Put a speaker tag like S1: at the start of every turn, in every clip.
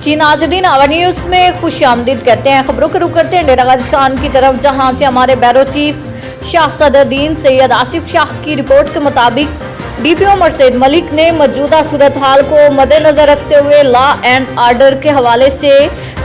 S1: जी नाज़रीन, our news में खुश आमदीद कहते हैं। खबरों का रुख करते हैं डेरा गाजी खान की तरफ, जहां से हमारे ब्यूरो चीफ शाह सदरुद्दीन सैयद आसिफ शाह की रिपोर्ट के मुताबिक डीपीओ मर्शद मलिक ने मौजूदा सूरत हाल को मद्देनजर रखते हुए लॉ एंड ऑर्डर के हवाले से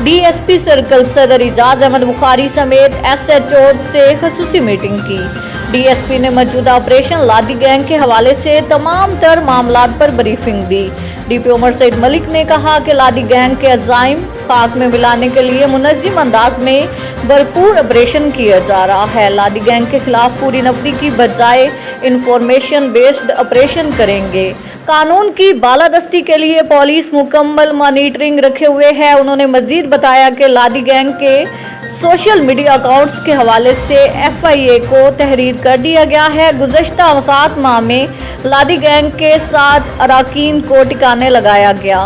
S1: डीएसपी सर्कल सदर इजाज अहमद बुखारी समेत एसएचओ से खसूसी मीटिंग की। डीएसपी ने मौजूदा ऑपरेशन लादी गैंग के हवाले से तमाम तर मामलात पर ब्रीफिंग दी। डीपीओ मर्शद मलिक ने कहा कि लादी गैंग के अज़ाइम खाक में मिलाने के लिए मुनज़्ज़म अंदाज में भरपूर ऑपरेशन किया जा रहा है। लादी गैंग के खिलाफ पूरी नफरी की बजाय इंफॉर्मेशन बेस्ड ऑपरेशन करेंगे। कानून की बालादस्ती के लिए पुलिस मुकम्मल मॉनिटरिंग रखे हुए है। उन्होंने मजीद बताया कि लादी गैंग के सोशल मीडिया अकाउंट्स के हवाले से एफआईए को तहरीर कर दिया गया है। गुज़श्ता 7 माह में लादी गैंग के 7 अराकीन को ठिकाने लगाया गया।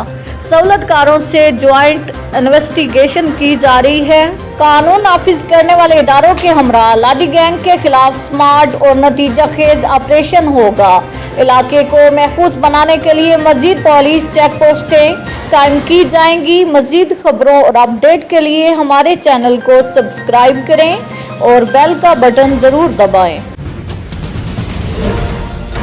S1: सहूलतकारों से ज्वाइंट इन्वेस्टिगेशन की जा रही है। कानून नाफिज करने वाले इदारों के हमरा लादी गैंग के खिलाफ स्मार्ट और नतीजा खेज ऑपरेशन होगा। इलाके को महफूज बनाने के लिए मजीद पुलिस चेक पोस्टें कायम की जाएंगी। मजीद खबरों और अपडेट के लिए हमारे चैनल को सब्सक्राइब करें और बेल का बटन जरूर दबाएं।